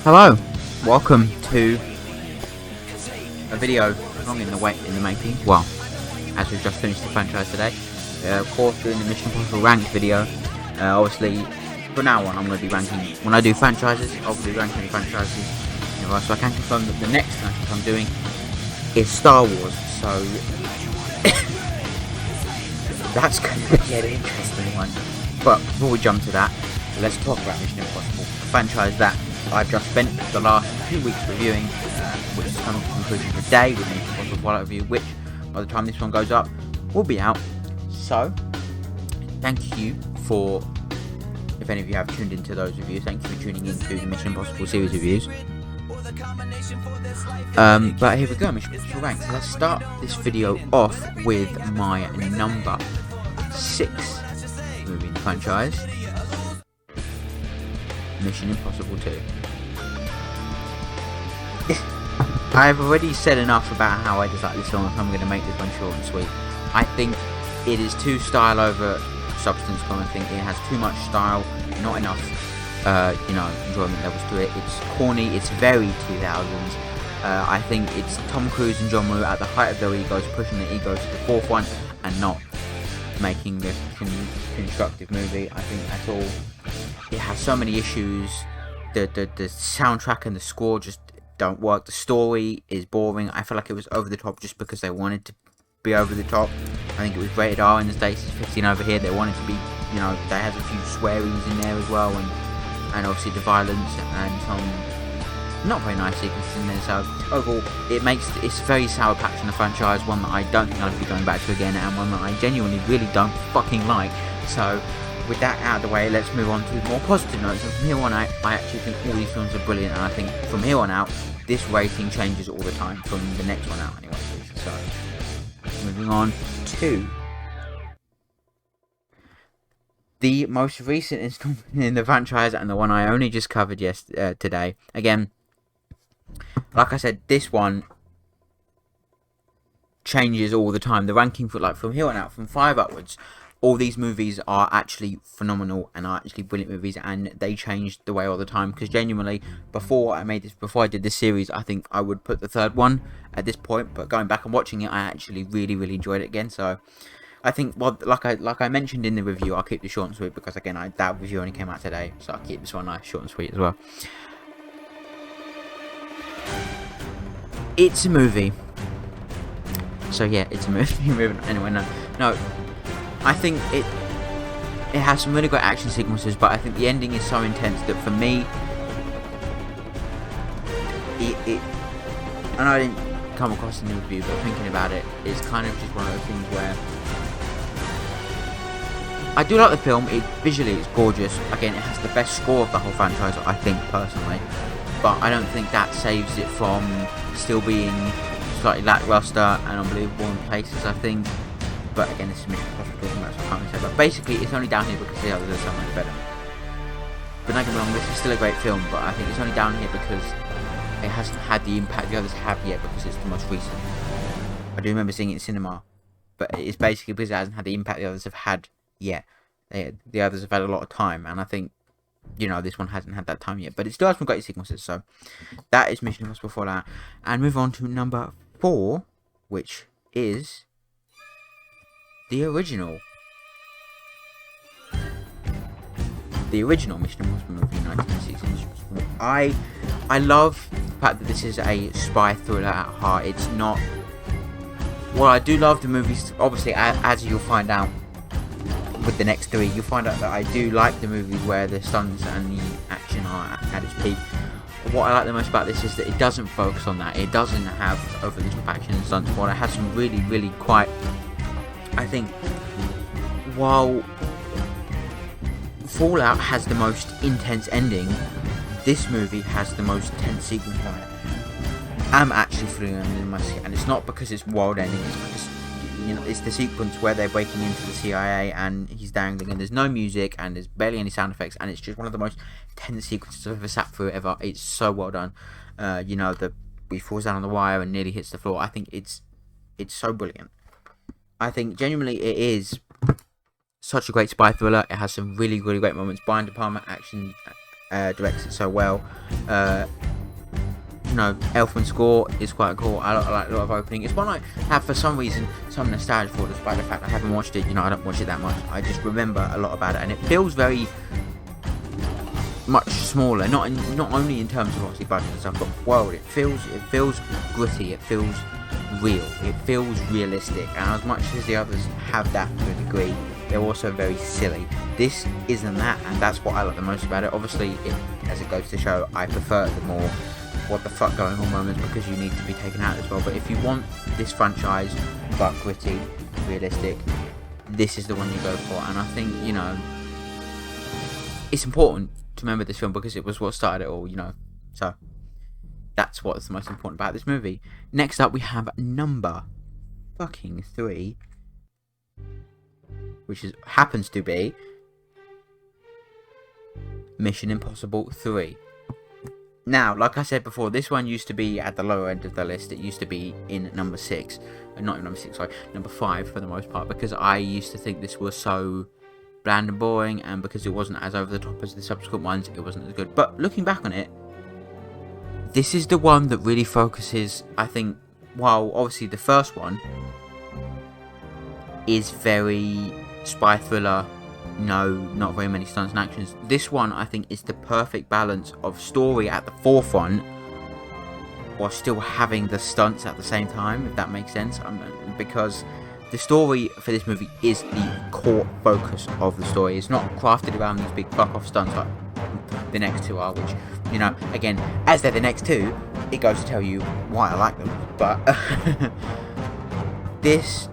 Hello, welcome to a video long in the making. Well, as we've just finished the franchise today, of course doing the Mission Impossible ranked video. Obviously, from now on I'm going to be ranking, when I do franchises, I'll be ranking the franchises. So I can confirm that the next franchise I'm doing is Star Wars, so that's going to be an interesting one. But before we jump to that, let's talk about Mission Impossible, a franchise that I've just spent the last 2 weeks reviewing, which is coming to conclusion today with Mission Impossible Fallout review, which by the time this one goes up will be out. So thank you for, if any of you have tuned into those reviews, thank you for tuning into the Mission Impossible series reviews. But here we go, Mission Impossible ranked. So let's start this video off with my number 6 movie in the franchise, Mission Impossible 2. I've already said enough about how I dislike this film, so I'm going to make this one short and sweet. I think it is too style over substance kind of thing. It has too much style, not enough enjoyment levels to it. It's corny, it's very 2000s. I think it's Tom Cruise and John Woo at the height of their egos, pushing their egos to the forefront and not making the constructive movie. I think that's all. It has so many issues. The soundtrack and the score just don't work. The story is boring. I feel like it was over the top just because they wanted to be over the top. I think it was rated R in the States, it's 15 over here. They wanted to be, they has a few swearings in there as well, and obviously the violence and some not very nice sequences in there. So overall, it's a very sour patch in the franchise, one that I don't think I'll be going back to again, and one that I genuinely really don't fucking like. So with that out of the way, let's move on to more positive notes. And from here on out, I actually think all these films are brilliant, and I think from here on out, this rating changes all the time, from the next one out anyway. So moving on to the most recent installment in the franchise, and the one I only just covered today. Again, like I said, this one changes all the time. The ranking from here on out, from 5 upwards, all these movies are actually phenomenal and are actually brilliant movies, and they change the way all the time. Because genuinely, before I did this series, I think I would put the third one at this point. But going back and watching it, I actually really enjoyed it again. So I think, well, like I mentioned in the review, I'll keep this short and sweet because again, that review only came out today, so I'll keep this one nice, short and sweet as well. It's a movie. So yeah, it's a movie. Anyway, no. I think it has some really great action sequences, but I think the ending is so intense that for me, and I didn't come across in the review, but thinking about it, it's kind of just one of those things where I do like the film. Visually, it's gorgeous. Again, it has the best score of the whole franchise, I think, personally, but I don't think that saves it from still being slightly lackluster and unbelievable in places, I think. But again, this is Mission Impossible, so I can't really say. But basically, it's only down here because the others are so much better. But don't get me wrong, this is still a great film, but I think it's only down here because it hasn't had the impact the others have yet, because it's the most recent. I do remember seeing it in cinema, but it's basically because it hasn't had the impact the others have had yet. The others have had a lot of time, and I think, this one hasn't had that time yet. But it still has some great sequences, so that is Mission Impossible Fallout. And move on to number 4, which is the original Mission Impossible movie in 1996. I love the fact that this is a spy thriller at heart. It's not. Well, I do love the movies. Obviously, as you'll find out with the next 3, you'll find out that I do like the movies where the stunts and the action are at its peak. What I like the most about this is that it doesn't focus on that. It doesn't have over the top action and stunts, but it has some really quite. I think while Fallout has the most intense ending, this movie has the most tense sequence on it. I'm actually feeling it in my seat, and it's not because it's wild ending, it's because it's the sequence where they're breaking into the CIA and he's dangling and there's no music and there's barely any sound effects, and it's just one of the most tense sequences I've ever sat through ever. It's so well done. He falls down on the wire and nearly hits the floor. I think it's so brilliant. I think genuinely it is such a great spy thriller. It has some really great moments. Brian De Palma action directs it so well. You know, Elfman score is quite cool. I like a lot of opening. It's one I have for some reason some nostalgia for, despite the fact I haven't watched it. You know, I don't watch it that much. I just remember a lot about it, and it feels very much smaller. Not only in terms of obviously budget and stuff, but world. It feels gritty. It feels real. It feels realistic. And as much as the others have that to a degree, they're also very silly. This isn't that, and that's what I like the most about it. Obviously, as it goes to show, I prefer the more what the fuck going on moments, because you need to be taken out as well. But if you want this franchise but gritty, realistic, this is the one you go for. And I think, you know, it's important to remember this film because it was what started it all, you know. So that's what's the most important about this movie. Next up we have number fucking 3, which happens to be Mission Impossible 3. Now, like I said before, this one used to be at the lower end of the list. It used to be in number 6. Not in number 6, sorry. Number 5 for the most part. Because I used to think this was so bland and boring. And because it wasn't as over the top as the subsequent ones, it wasn't as good. But looking back on it, this is the one that really focuses, I think, while obviously the first one is very spy thriller, no, not very many stunts and actions. This one, I think, is the perfect balance of story at the forefront while still having the stunts at the same time, if that makes sense. Because the story for this movie is the core focus of the story. It's not crafted around these big fuck-off stunts like the next two are, which, you know, again, as they're the next two, it goes to tell you why I like them. But this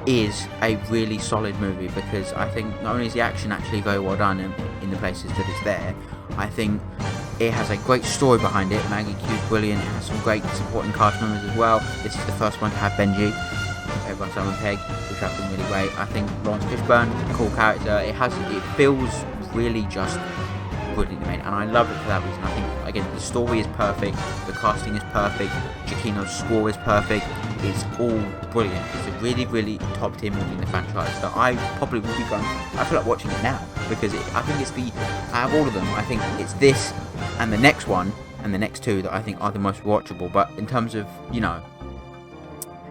is a really solid movie because I think not only is the action actually very well done in the places that it's there, I think it has a great story behind it. Maggie Q's brilliant. It has some great supporting cast members as well. This is the first one to have Benji, played by Simon Pegg, which I think really great. I think Lawrence Fishburne, cool character. It feels really just brilliantly made, and I love it for that reason. I think, again, the story is perfect, the casting is perfect, Giacchino's score is perfect. It's all brilliant. It's a really, really top tier movie in the franchise that I probably will be going. I feel like watching it now because I think it's out of all of them, I think it's this and the next one and the next two that I think are the most watchable. But in terms of, you know,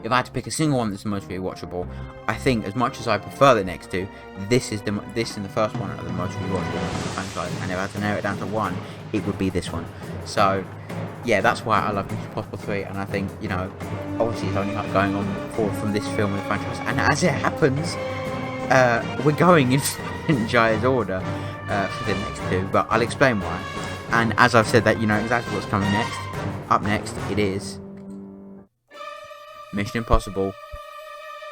if I had to pick a single one that's the most rewatchable, I think as much as I prefer the next two, this and the first one are the most rewatchable ones in the franchise. And if I had to narrow it down to one, it would be this one. So yeah, that's why I love Mission Impossible 3, and I think, you know, obviously it's only up going on forward from this film in the franchise, and as it happens, we're going in franchise order for the next two, but I'll explain why. And as I've said that, you know exactly what's coming next. Up next, it is Mission Impossible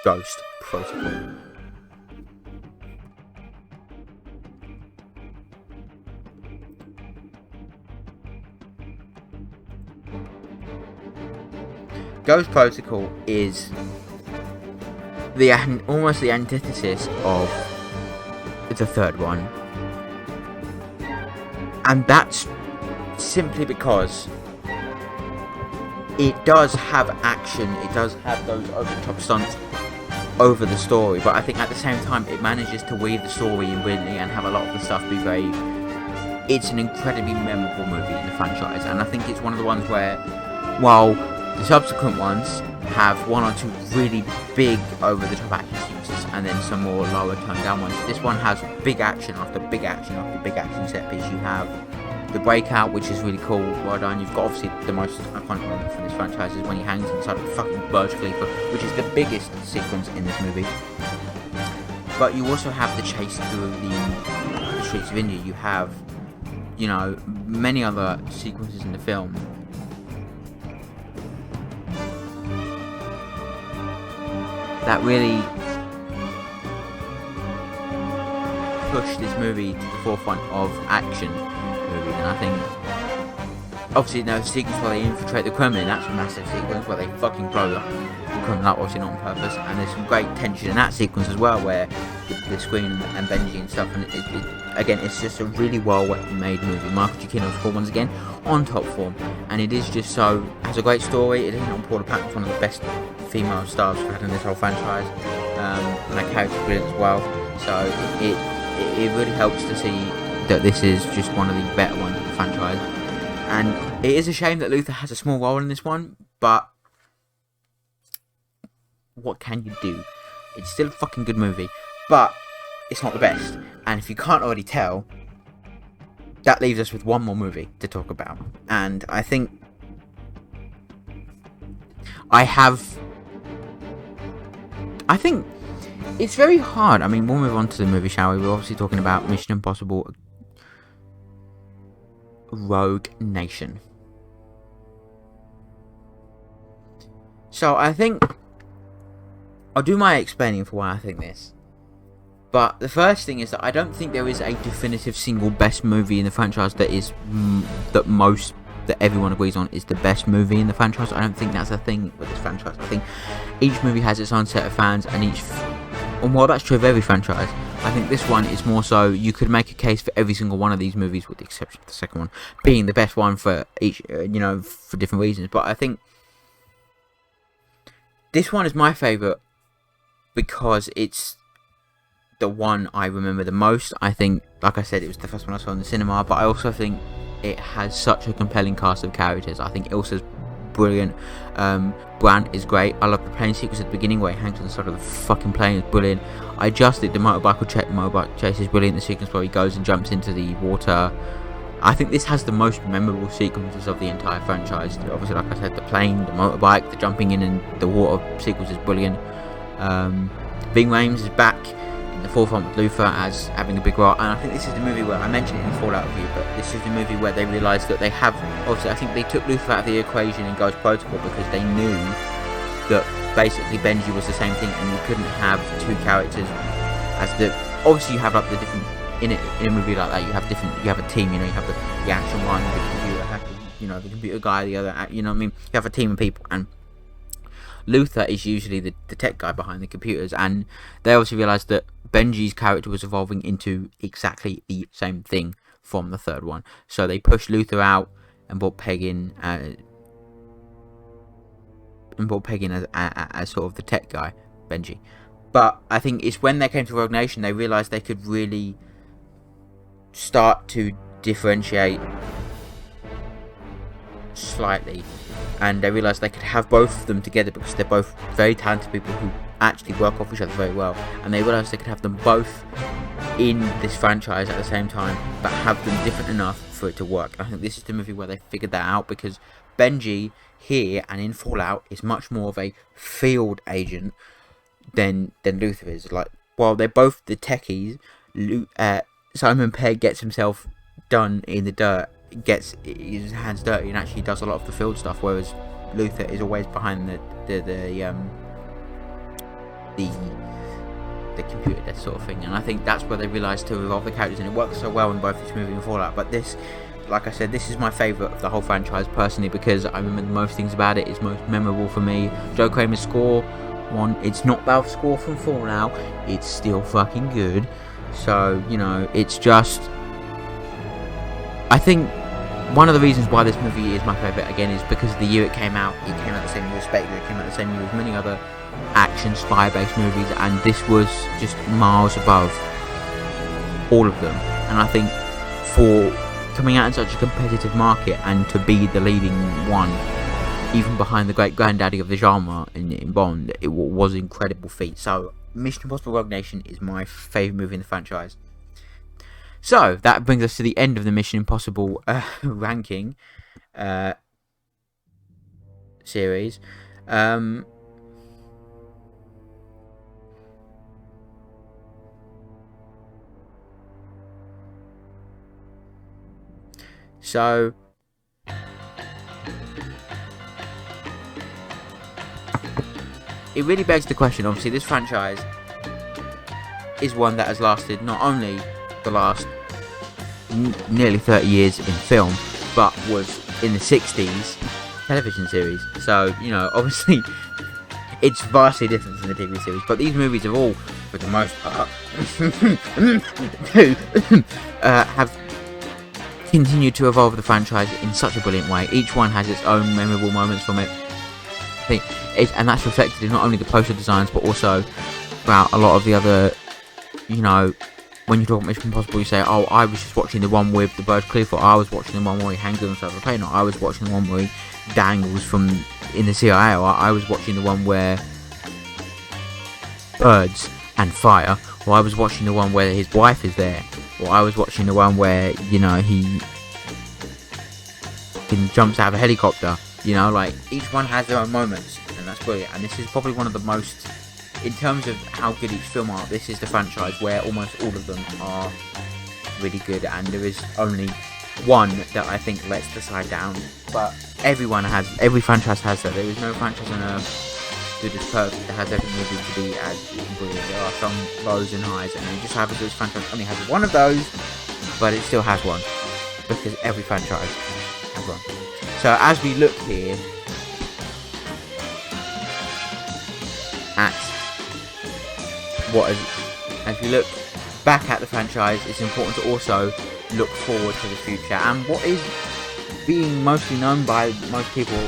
Ghost Protocol. Ghost Protocol is almost the antithesis of the third one, and that's simply because it does have action, it does have those over-the-top stunts over the story, but I think at the same time it manages to weave the story in brilliantly and have a lot of the stuff be very... It's an incredibly memorable movie in the franchise, and I think it's one of the ones where, while the subsequent ones have one or two really big over-the-top action sequences and then some more lower toned down ones, this one has big action after big action after big action set piece. You have the breakout, which is really cool, well done. You've got obviously the most iconic moment from this franchise is when he hangs inside of the fucking Burj Khalifa, which is the biggest sequence in this movie. But you also have the chase through the streets of India. You have, you know, many other sequences in the film that really push this movie to the forefront of action movies. And I think, obviously, the sequence where they infiltrate the Kremlin, that's a massive sequence where they fucking blow up the Kremlin up, obviously not on purpose. And there's some great tension in that sequence as well, where the screen and Benji and stuff. And again, it's just a really well made movie. Michael Giacchino's score once again on top form, and it is just so, has a great story. It is on Paula Patton's one of the best female stars we've had in this whole franchise, and that character's brilliant as well. So it really helps to see that this is just one of the better ones in the franchise. And it is a shame that Luther has a small role in this one, but what can you do? It's still a fucking good movie, but it's not the best. And if you can't already tell, that leaves us with one more movie to talk about. And I think it's very hard. I mean, we'll move on to the movie, shall we? We're obviously talking about Mission Impossible Rogue Nation. So I think I'll do my explaining for why I think this. But the first thing is that I don't think there is a definitive single best movie in the franchise that everyone agrees on is the best movie in the franchise. I don't think that's a thing with this franchise. I think each movie has its own set of fans, and while that's true of every franchise, I think this one is more so. You could make a case for every single one of these movies, with the exception of the second one, being the best one for each, for different reasons. But I think this one is my favourite because it's the one I remember the most. I think, like I said, it was the first one I saw in the cinema, but I also think it has such a compelling cast of characters. I think Ilsa's brilliant. Brandt is great. I love the plane sequence at the beginning where he hangs on the side of the fucking plane. It's brilliant. I just think the motorbike chase is brilliant. The sequence where he goes and jumps into the water. I think this has the most memorable sequences of the entire franchise. Obviously, like I said, the plane, the motorbike, the jumping in and the water sequence is brilliant. Ving Rhames is back in the forefront with Luther as having a big role, and I think this is the movie where I mentioned it in the Fallout review, but this is the movie where they realised that they have. Obviously, I think they took Luther out of the equation in Ghost Protocol because they knew that basically Benji was the same thing, and you couldn't have two characters as the. Obviously, you have like the different in a movie like that. You have a team. You have the action one, the computer hacker, the computer guy, the other. You know what I mean? You have a team of people, and Luther is usually the tech guy behind the computers, and they obviously realised that Benji's character was evolving into exactly the same thing from the third one. So they pushed Luther out and brought Peg in as sort of the tech guy, Benji. But I think it's when they came to Rogue Nation they realised they could really start to differentiate slightly, and they realised they could have both of them together because they're both very talented people who actually work off each other very well, and they realised they could have them both in this franchise at the same time but have them different enough for it to work. I think this is the movie where they figured that out, because Benji here and in Fallout is much more of a field agent than Luther is. Like, while they're both the techies, Simon Pegg gets himself done in the dirt, gets his hands dirty, and actually does a lot of the field stuff, whereas Luther is always behind the computer desk sort of thing. And I think that's where they realised to evolve the characters, and it works so well in both this movie and Fallout. But this, like I said, this is my favourite of the whole franchise personally, because I remember most things about it. It's most memorable for me. Joe Kramer's score, it's not Valve's score from Fallout, it's still fucking good. So, it's just, I think one of the reasons why this movie is my favourite, again, is because of the year it came out. It came out the same year as Spectre, it came out the same year as many other action spy-based movies, and this was just miles above all of them. And I think for coming out in such a competitive market and to be the leading one, even behind the great granddaddy of the genre in Bond, it was an incredible feat. So Mission Impossible Rogue Nation is my favourite movie in the franchise. So that brings us to the end of the Mission Impossible ranking series. So it really begs the question. Obviously, this franchise is one that has lasted not only the last nearly 30 years in film, but was in the 60s television series. So, obviously it's vastly different from the TV series, but these movies have all, for the most part, have continued to evolve the franchise in such a brilliant way. Each one has its own memorable moments from it. And that's reflected in not only the poster designs, but also throughout a lot of the other, when you talk Mission Impossible, you say, oh, I was just watching the one with the Burj Khalifa, I was watching the one where he hangs himself on a plane, or I was watching the one where he dangles from in the CIA, or I was watching the one where birds and fire, or I was watching the one where his wife is there, or I was watching the one where, you know, he jumps out of a helicopter. You know, like, each one has their own moments, and that's brilliant. And this is probably one of the most, in terms of how good each film are, this is the franchise where almost all of them are really good, and there is only one that I think lets the side down. But every franchise has that. There is no franchise on earth that is perfect, that has every movie to be as brilliant. There are some lows and highs, and it just happens that this franchise only has one of those, but it still has one, because every franchise has one. So as we look here at as we look back at the franchise, it's important to also look forward to the future, and what is being mostly known by most people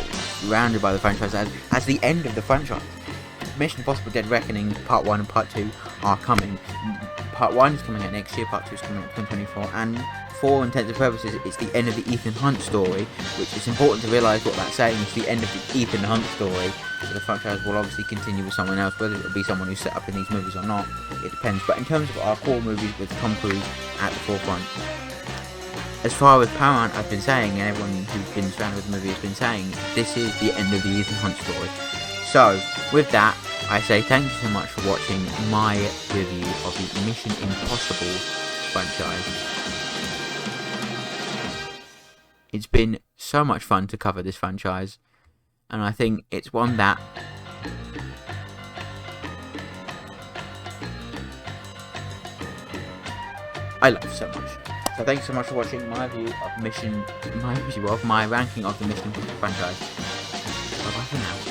surrounded by the franchise as the end of the franchise. Mission Impossible Dead Reckoning Part 1 and Part 2 are coming. Part 1 is coming out next year, Part 2 is coming out in 2024, and for all intents and purposes, it's the end of the Ethan Hunt story, which is important to realise what that's saying. It's the end of the Ethan Hunt story, so the franchise will obviously continue with someone else, whether it'll be someone who's set up in these movies or not, it depends. But in terms of our core movies with Tom Cruise at the forefront, as far as Paramount have been saying, and everyone who's been surrounded with the movie has been saying, this is the end of the Ethan Hunt story. So, with that, I say thank you so much for watching my review of the Mission Impossible franchise. It's been so much fun to cover this franchise, and I think it's one that I love so much. So thanks so much for watching my review of my ranking of the Mission Impossible franchise. Bye bye for now.